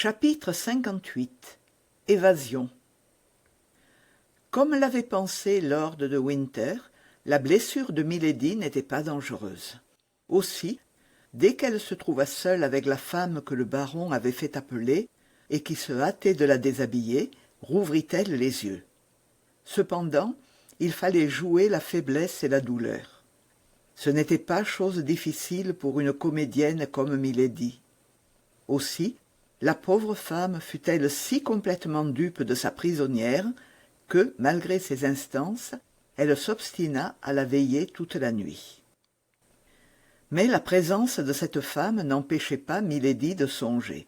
Chapitre 58 Évasion. Comme l'avait pensé lord de Winter, la blessure de Milady n'était pas dangereuse. Aussi, dès qu'elle se trouva seule avec la femme que le baron avait fait appeler, et qui se hâtait de la déshabiller, rouvrit-elle les yeux. Cependant, il fallait jouer la faiblesse et la douleur. Ce n'était pas chose difficile pour une comédienne comme Milady. Aussi, la pauvre femme fut-elle si complètement dupe de sa prisonnière que, malgré ses instances, elle s'obstina à la veiller toute la nuit. Mais la présence de cette femme n'empêchait pas Milady de songer.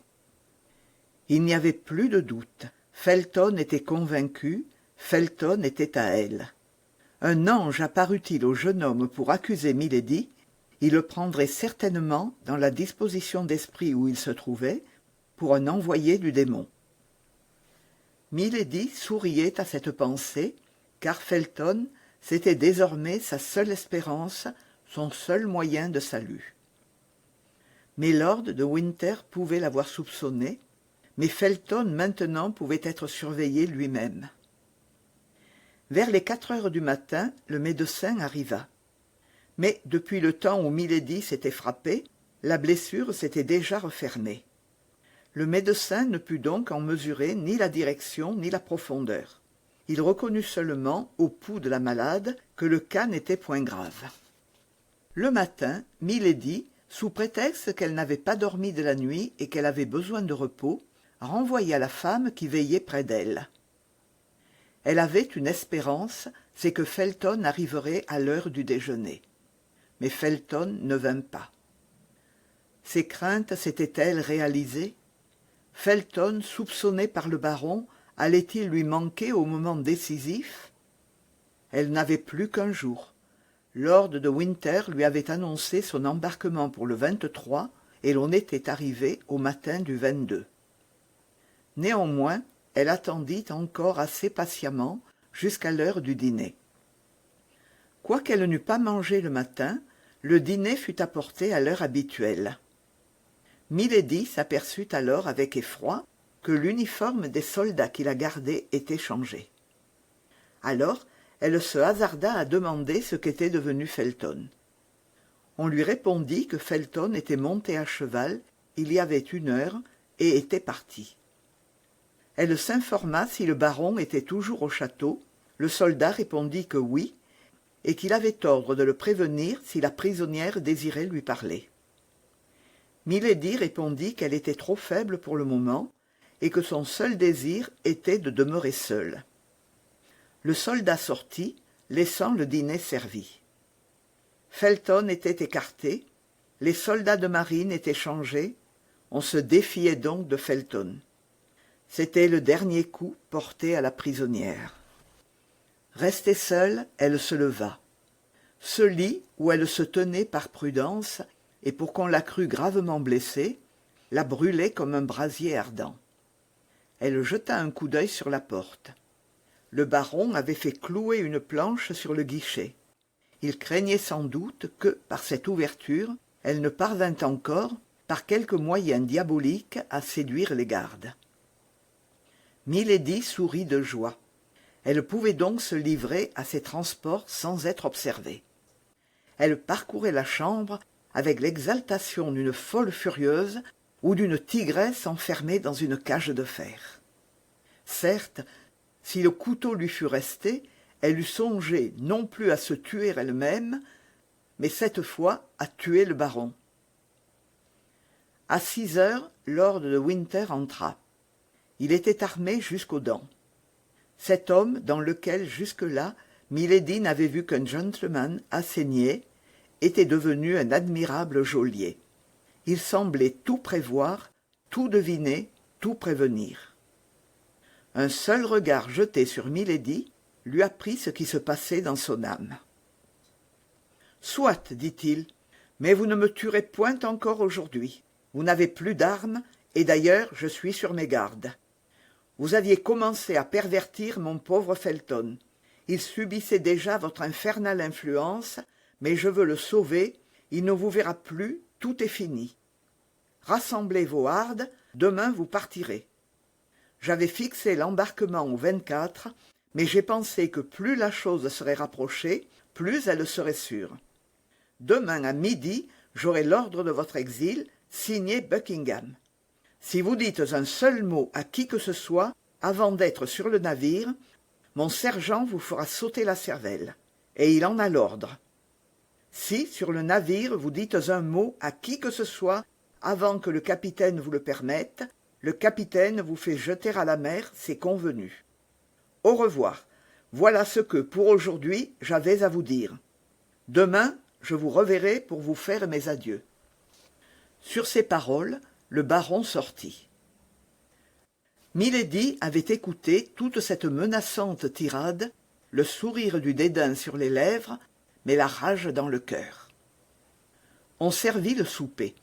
Il n'y avait plus de doute. Felton était convaincu, Felton était à elle. Un ange apparût-il au jeune homme pour accuser Milady, il le prendrait certainement, dans la disposition d'esprit où il se trouvait, pour un envoyé du démon. Milady souriait à cette pensée, car Felton, c'était désormais sa seule espérance, son seul moyen de salut. Mylord de Winter pouvait l'avoir soupçonné, mais Felton maintenant pouvait être surveillé lui-même. Vers les 4 heures du matin, le médecin arriva. Mais depuis le temps où Milady s'était frappée, la blessure s'était déjà refermée. Le médecin ne put donc en mesurer ni la direction ni la profondeur. Il reconnut seulement, au pouls de la malade, que le cas n'était point grave. Le matin, Milady, sous prétexte qu'elle n'avait pas dormi de la nuit et qu'elle avait besoin de repos, renvoya la femme qui veillait près d'elle. Elle avait une espérance, c'est que Felton arriverait à l'heure du déjeuner. Mais Felton ne vint pas. Ses craintes s'étaient-elles réalisées? Felton, soupçonné par le baron, allait-il lui manquer au moment décisif? Elle n'avait plus qu'un jour. Lord de Winter lui avait annoncé son embarquement pour le 23 et l'on était arrivé au matin du 22. Néanmoins, elle attendit encore assez patiemment jusqu'à l'heure du dîner. Quoiqu'elle n'eût pas mangé le matin, le dîner fut apporté à l'heure habituelle. Milady s'aperçut alors avec effroi que l'uniforme des soldats qui la gardaient était changé. Alors, elle se hasarda à demander ce qu'était devenu Felton. On lui répondit que Felton était monté à cheval il y avait 1 heure et était parti. Elle s'informa si le baron était toujours au château. Le soldat répondit que oui, et qu'il avait ordre de le prévenir si la prisonnière désirait lui parler. Milady répondit qu'elle était trop faible pour le moment et que son seul désir était de demeurer seule. Le soldat sortit, laissant le dîner servi. Felton était écarté, les soldats de marine étaient changés, on se défiait donc de Felton. C'était le dernier coup porté à la prisonnière. Restée seule, elle se leva. Ce lit, où elle se tenait par prudence, et pour qu'on la crût gravement blessée, la brûlait comme un brasier ardent. Elle jeta un coup d'œil sur la porte. Le baron avait fait clouer une planche sur le guichet. Il craignait sans doute que, par cette ouverture, elle ne parvint encore, par quelque moyen diabolique, à séduire les gardes. Milady sourit de joie. Elle pouvait donc se livrer à ses transports sans être observée. Elle parcourait la chambre avec l'exaltation d'une folle furieuse ou d'une tigresse enfermée dans une cage de fer. Certes, si le couteau lui fût resté, elle eût songé non plus à se tuer elle-même, mais cette fois à tuer le baron. À 6 heures, lord de Winter entra. Il était armé jusqu'aux dents. Cet homme, dans lequel jusque-là Milady n'avait vu qu'un gentleman assez niais, était devenu un admirable geôlier. Il semblait tout prévoir, tout deviner, tout prévenir. Un seul regard jeté sur Milady lui apprit ce qui se passait dans son âme. « Soit, dit-il, mais vous ne me tuerez point encore aujourd'hui. Vous n'avez plus d'armes, et d'ailleurs je suis sur mes gardes. Vous aviez commencé à pervertir mon pauvre Felton. Il subissait déjà votre infernale influence, mais je veux le sauver, il ne vous verra plus, tout est fini. rassemblez vos hardes, demain vous partirez. J'avais fixé l'embarquement au 24, mais j'ai pensé que plus la chose serait rapprochée, plus elle serait sûre. Demain à midi, j'aurai l'ordre de votre exil, signé Buckingham. Si vous dites un seul mot à qui que ce soit, avant d'être sur le navire, mon sergent vous fera sauter la cervelle. Et il en a l'ordre. Si, sur le navire, vous dites un mot à qui que ce soit, avant que le capitaine vous le permette, le capitaine vous fait jeter à la mer, c'est convenu. Au revoir. Voilà ce que, pour aujourd'hui, j'avais à vous dire. Demain, je vous reverrai pour vous faire mes adieux. Sur ces paroles, le baron sortit. Milady avait écouté toute cette menaçante tirade, le sourire du dédain sur les lèvres, mais la rage dans le cœur. On servit le souper.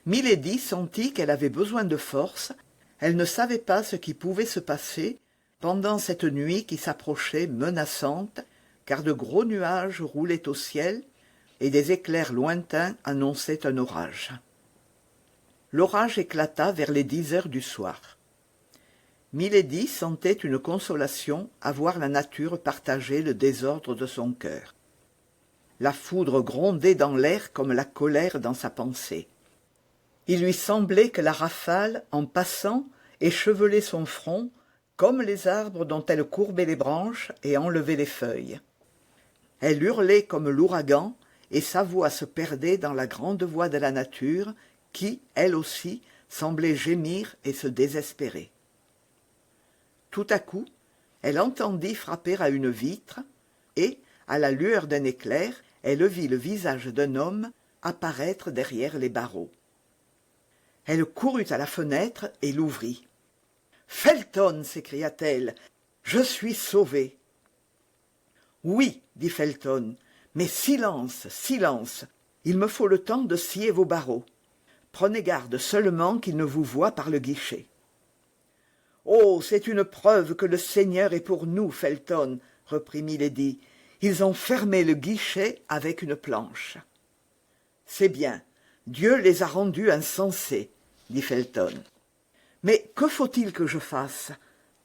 Milady sentit qu'elle avait besoin de force, elle ne savait pas ce qui pouvait se passer pendant cette nuit qui s'approchait menaçante, car de gros nuages roulaient au ciel, et des éclairs lointains annonçaient un orage. L'orage éclata vers les 10 heures du soir. Milady sentait une consolation à voir la nature partager le désordre de son cœur. La foudre grondait dans l'air comme la colère dans sa pensée. Il lui semblait que la rafale, en passant, échevelait son front, comme les arbres dont elle courbait les branches et enlevait les feuilles. Elle hurlait comme l'ouragan, et sa voix se perdait dans la grande voix de la nature, qui, elle aussi, semblait gémir et se désespérer. Tout à coup, elle entendit frapper à une vitre, et, à la lueur d'un éclair, elle vit le visage d'un homme apparaître derrière les barreaux. Elle courut à la fenêtre et l'ouvrit. « Felton !» s'écria-t-elle, « je suis sauvée !»« Oui, » dit Felton, « mais silence, silence, il me faut le temps de scier vos barreaux. Prenez garde seulement qu'il ne vous voie par le guichet. »« Oh, c'est une preuve que le Seigneur est pour nous, Felton, » reprit Milady. « Ils ont fermé le guichet avec une planche. »« C'est bien, Dieu les a rendus insensés, » dit Felton. « Mais que faut-il que je fasse ?»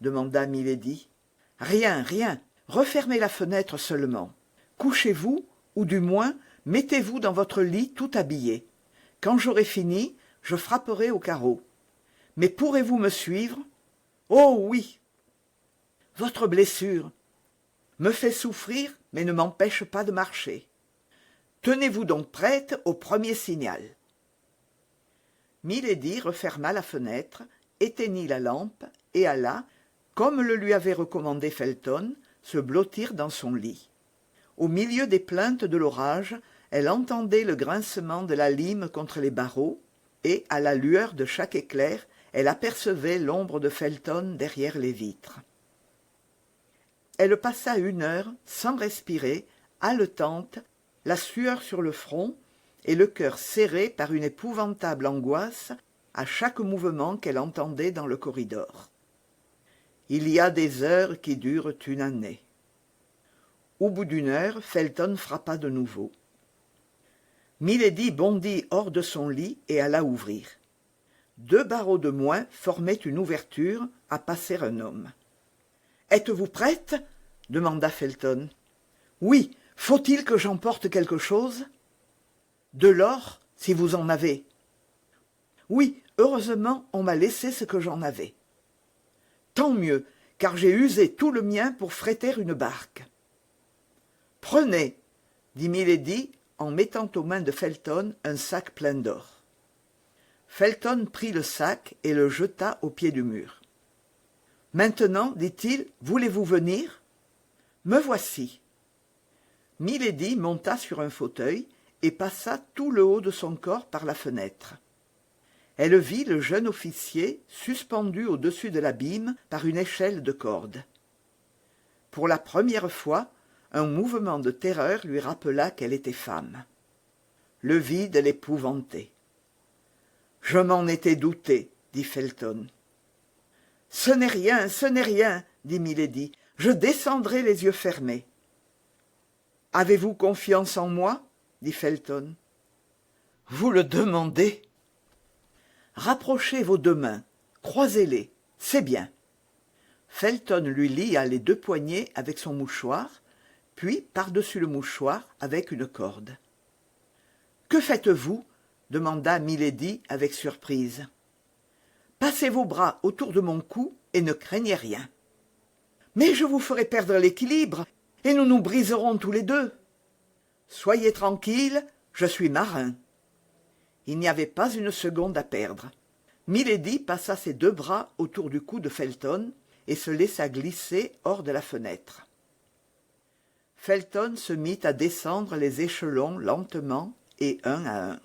demanda Milady. « Rien, rien, refermez la fenêtre seulement. Couchez-vous, ou du moins, mettez-vous dans votre lit tout habillé. Quand j'aurai fini, je frapperai au carreau. Mais pourrez-vous me suivre ? Oh oui ! Votre blessure me fait souffrir, mais ne m'empêche pas de marcher. Tenez-vous donc prête au premier signal. » Milady referma la fenêtre, éteignit la lampe et alla, comme le lui avait recommandé Felton, se blottir dans son lit. Au milieu des plaintes de l'orage, elle entendait le grincement de la lime contre les barreaux, et, à la lueur de chaque éclair, elle apercevait l'ombre de Felton derrière les vitres. Elle passa 1 heure, sans respirer, haletante, la sueur sur le front, et le cœur serré par une épouvantable angoisse à chaque mouvement qu'elle entendait dans le corridor. Il y a des heures qui durent une année. Au bout d'1 heure, Felton frappa de nouveau. Milady bondit hors de son lit et alla ouvrir. 2 barreaux de moins formaient une ouverture à passer un homme. « Êtes-vous prête ?» demanda Felton. « Oui, faut-il que j'emporte quelque chose ?»« De l'or, si vous en avez. »« Oui, heureusement, on m'a laissé ce que j'en avais. »« Tant mieux, car j'ai usé tout le mien pour fréter une barque. »« Prenez, » dit Milady en mettant aux mains de Felton un sac plein d'or. Felton prit le sac et le jeta au pied du mur. « Maintenant, dit-il, voulez-vous venir ? Me voici. » Milady monta sur un fauteuil et passa tout le haut de son corps par la fenêtre. Elle vit le jeune officier suspendu au-dessus de l'abîme par une échelle de corde. Pour la première fois, un mouvement de terreur lui rappela qu'elle était femme. Le vide l'épouvantait. « Je m'en étais douté, » dit Felton. « Ce n'est rien, ce n'est rien, » dit Milady. « Je descendrai les yeux fermés. »« Avez-vous confiance en moi ?» dit Felton. « Vous le demandez ?» Rapprochez vos 2 mains, croisez-les, c'est bien. » Felton lui lia les 2 poignets avec son mouchoir, puis par-dessus le mouchoir avec une corde. « Que faites-vous » demanda Milady avec surprise. « Passez vos bras autour de mon cou et ne craignez rien. »« Mais je vous ferai perdre l'équilibre, et nous nous briserons tous les 2. »« Soyez tranquille, je suis marin. » Il n'y avait pas une seconde à perdre. Milady passa ses 2 bras autour du cou de Felton et se laissa glisser hors de la fenêtre. Felton se mit à descendre les échelons lentement et un à un.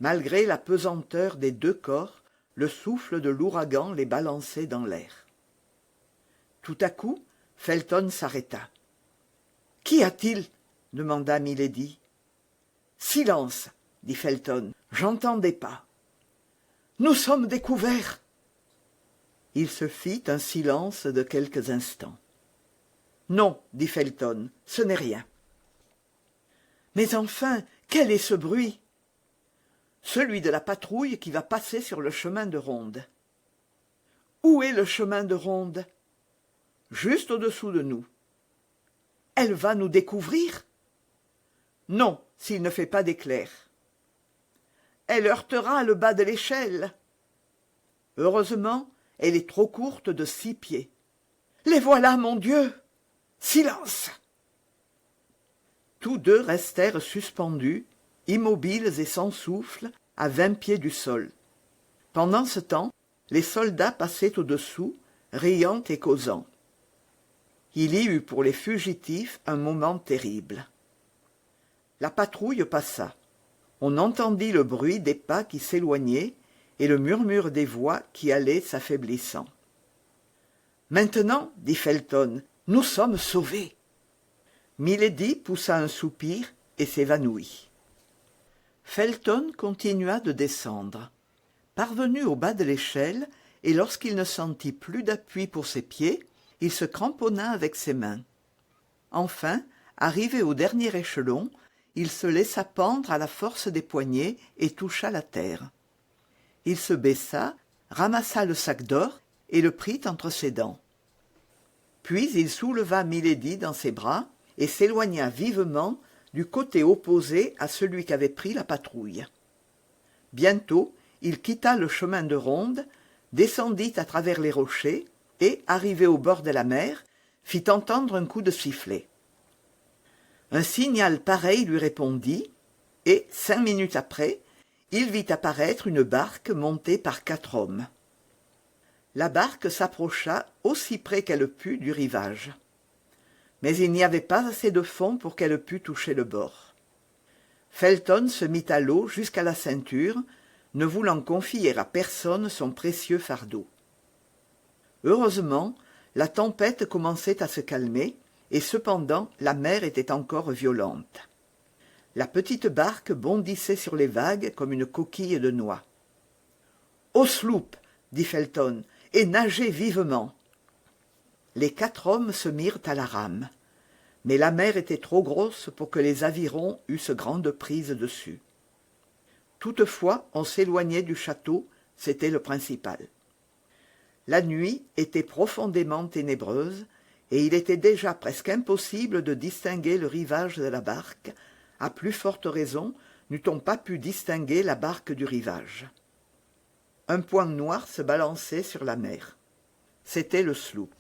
Malgré la pesanteur des 2 corps, le souffle de l'ouragan les balançait dans l'air. Tout à coup, Felton s'arrêta. « Qu'y a-t-il » demanda Milady. « Silence » dit Felton, « j'entends des pas. »« Nous sommes découverts !» Il se fit un silence de quelques instants. « Non, dit Felton, ce n'est rien. »« Mais enfin, quel est ce bruit ?»« Celui de la patrouille qui va passer sur le chemin de ronde. »« Où est le chemin de ronde ?»« Juste au-dessous de nous. »« Elle va nous découvrir ?»« Non, s'il ne fait pas d'éclair. »« Elle heurtera le bas de l'échelle. » Heureusement, elle est trop courte de 6 pieds. « Les voilà, mon Dieu ! Silence !» Tous 2 restèrent suspendus, immobiles et sans souffle, à 20 pieds du sol. Pendant ce temps, les soldats passaient au-dessous, riant et causant. Il y eut pour les fugitifs un moment terrible. La patrouille passa. On entendit le bruit des pas qui s'éloignaient et le murmure des voix qui allaient s'affaiblissant. « Maintenant, dit Felton, nous sommes sauvés. » Milady poussa un soupir et s'évanouit. Felton continua de descendre. Parvenu au bas de l'échelle, et lorsqu'il ne sentit plus d'appui pour ses pieds, il se cramponna avec ses mains. Enfin, arrivé au dernier échelon, il se laissa pendre à la force des poignets et toucha la terre. Il se baissa, ramassa le sac d'or et le prit entre ses dents. Puis il souleva Milady dans ses bras et s'éloigna vivement du côté opposé à celui qu'avait pris la patrouille. Bientôt, il quitta le chemin de ronde, descendit à travers les rochers et, arrivé au bord de la mer, fit entendre un coup de sifflet. Un signal pareil lui répondit, et, 5 minutes après, il vit apparaître une barque montée par 4 hommes. La barque s'approcha aussi près qu'elle put du rivage. Mais il n'y avait pas assez de fond pour qu'elle pût toucher le bord. Felton se mit à l'eau jusqu'à la ceinture, ne voulant confier à personne son précieux fardeau. Heureusement, la tempête commençait à se calmer, et cependant la mer était encore violente. La petite barque bondissait sur les vagues comme une coquille de noix. « Au sloop !» dit Felton, « et nagez vivement !» Les 4 hommes se mirent à la rame. Mais la mer était trop grosse pour que les avirons eussent grande prise dessus. Toutefois, on s'éloignait du château, c'était le principal. La nuit était profondément ténébreuse, et il était déjà presque impossible de distinguer le rivage de la barque, à plus forte raison n'eût-on pas pu distinguer la barque du rivage. Un point noir se balançait sur la mer. C'était le sloop.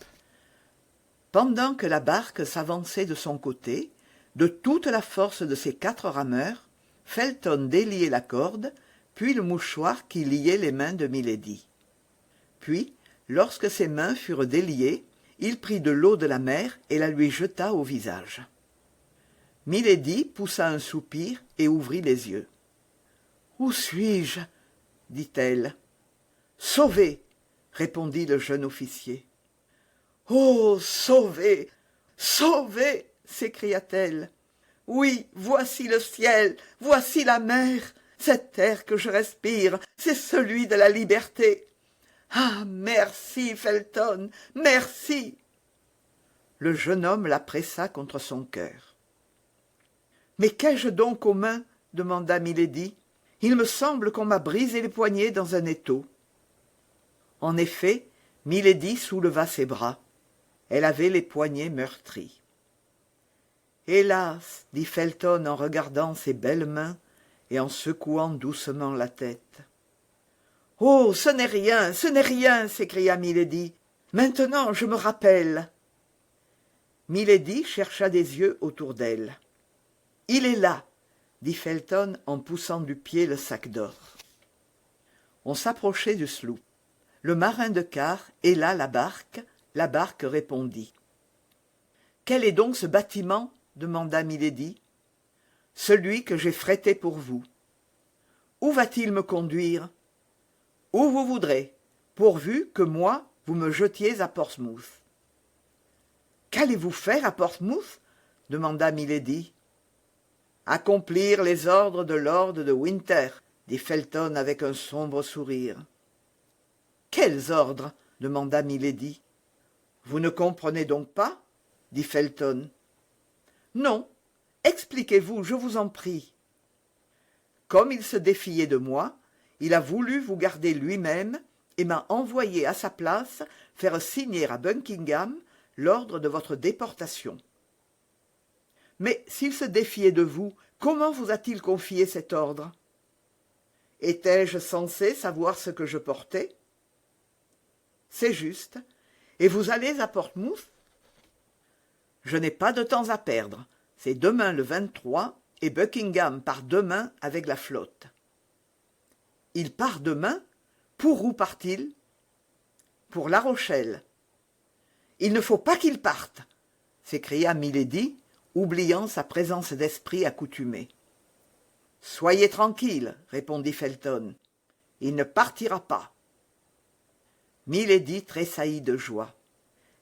Pendant que la barque s'avançait de son côté, de toute la force de ses 4 rameurs, Felton déliait la corde, puis le mouchoir qui liait les mains de Milady. Puis, lorsque ses mains furent déliées, il prit de l'eau de la mer et la lui jeta au visage. Milady poussa un soupir et ouvrit les yeux. « Où suis-je » dit-elle. « Sauvé !» répondit le jeune officier. « Oh, sauvé, sauvé !» s'écria-t-elle. « Oui, voici le ciel, voici la mer, cet air que je respire, c'est celui de la liberté. Ah, merci, Felton, merci !» Le jeune homme la pressa contre son cœur. « Mais qu'ai-je donc aux mains ?» demanda Milady. « Il me semble qu'on m'a brisé les poignets dans un étau. » En effet, Milady souleva ses bras. Elle avait les poignets meurtris. « Hélas !» dit Felton en regardant ses belles mains et en secouant doucement la tête. « Oh, ce n'est rien, ce n'est rien !» s'écria Milady. « Maintenant, je me rappelle. » Milady chercha des yeux autour d'elle. « Il est là !» dit Felton en poussant du pied le sac d'or. On s'approchait du sloop. Le marin de quart héla la barque répondit. « Quel est donc ce bâtiment ?» demanda Milady. « Celui que j'ai frété pour vous. »« Où va-t-il me conduire ?»« Où vous voudrez, pourvu que moi, vous me jetiez à Portsmouth. »« Qu'allez-vous faire à Portsmouth ?» demanda Milady. « Accomplir les ordres de lord de Winter, » dit Felton avec un sombre sourire. « Quels ordres ?» demanda Milady. « Vous ne comprenez donc pas ?» dit Felton. « Non, expliquez-vous, je vous en prie. » Comme il se défiait de moi, il a voulu vous garder lui-même et m'a envoyé à sa place faire signer à Buckingham l'ordre de votre déportation. Mais s'il se défiait de vous, comment vous a-t-il confié cet ordre? Étais-je censé savoir ce que je portais? C'est juste. Et vous allez à Portsmouth? Je n'ai pas de temps à perdre. C'est demain le 23 et Buckingham part demain avec la flotte. Il part demain? Pour où part-il? Pour La Rochelle. Il ne faut pas qu'il parte, s'écria Milady, oubliant sa présence d'esprit accoutumée. Soyez tranquille, répondit Felton. Il ne partira pas. Milady tressaillit de joie.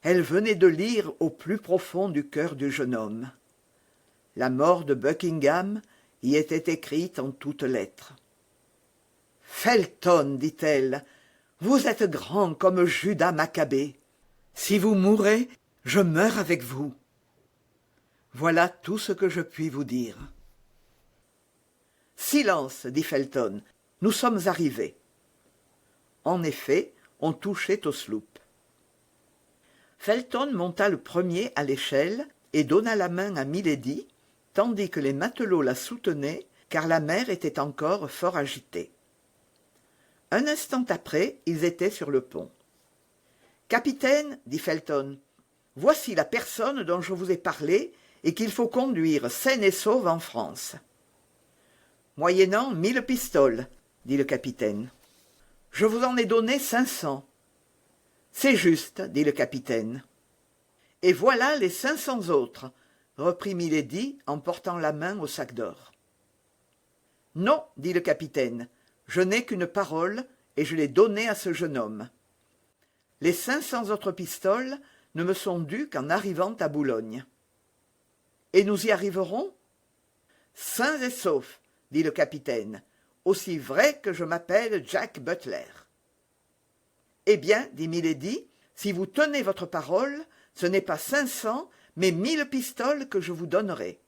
Elle venait de lire au plus profond du cœur du jeune homme. La mort de Buckingham y était écrite en toutes lettres. « Felton, dit-elle, vous êtes grand comme Judas Maccabée. Si vous mourrez, je meurs avec vous. Voilà tout ce que je puis vous dire. »« Silence, dit Felton, nous sommes arrivés. » En effet, on touchait au sloop. Felton monta le premier à l'échelle et donna la main à Milady, tandis que les matelots la soutenaient, car la mer était encore fort agitée. Un instant après, ils étaient sur le pont. « Capitaine, dit Felton, voici la personne dont je vous ai parlé et qu'il faut conduire saine et sauve en France. »« Moyennant 1000 pistoles, dit le capitaine. »« Je vous en ai donné 500. »« C'est juste, dit le capitaine. »« Et voilà les 500 autres, reprit Milady en portant la main au sac d'or. »« Non, dit le capitaine, je n'ai qu'une parole et je l'ai donnée à ce jeune homme. Les 500 autres pistoles ne me sont dues qu'en arrivant à Boulogne. »« Et nous y arriverons ?»« Sains et saufs, dit le capitaine, aussi vrai que je m'appelle Jack Butler. »« Eh bien, dit Milady, si vous tenez votre parole, ce n'est pas 500, mais 1000 pistoles que je vous donnerai. »«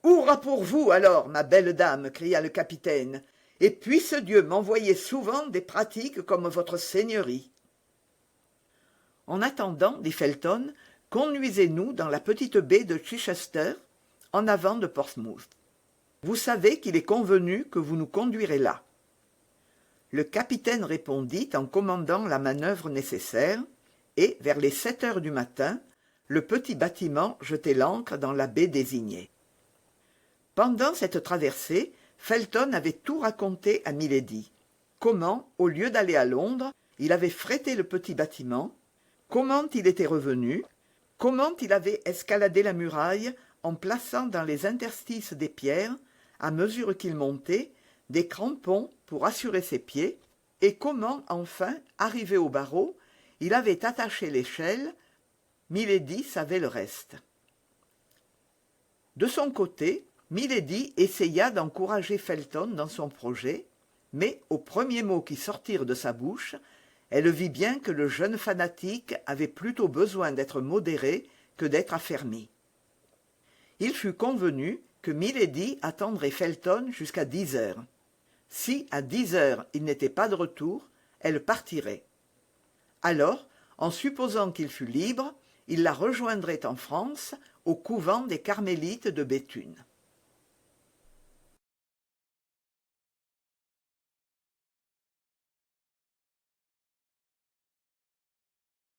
Hurrah pour vous, alors, ma belle dame, cria le capitaine, et puisse Dieu m'envoyer souvent des pratiques comme votre seigneurie. » En attendant, dit Felton, conduisez-nous dans la petite baie de Chichester, en avant de Portsmouth. Vous savez qu'il est convenu que vous nous conduirez là. Le capitaine répondit en commandant la manœuvre nécessaire, et, vers les 7 heures du matin, le petit bâtiment jetait l'ancre dans la baie désignée. Pendant cette traversée, Felton avait tout raconté à Milady. Comment, au lieu d'aller à Londres, il avait frété le petit bâtiment, comment il était revenu, comment il avait escaladé la muraille en plaçant dans les interstices des pierres, à mesure qu'il montait, des crampons pour assurer ses pieds, et comment, enfin, arrivé au barreau, il avait attaché l'échelle. Milady savait le reste. De son côté, Milady essaya d'encourager Felton dans son projet, mais aux premiers mots qui sortirent de sa bouche, elle vit bien que le jeune fanatique avait plutôt besoin d'être modéré que d'être affermi. Il fut convenu que Milady attendrait Felton jusqu'à 10 heures. Si à 10 heures il n'était pas de retour, elle partirait. Alors, en supposant qu'il fût libre, il la rejoindrait en France, au couvent des Carmélites de Béthune.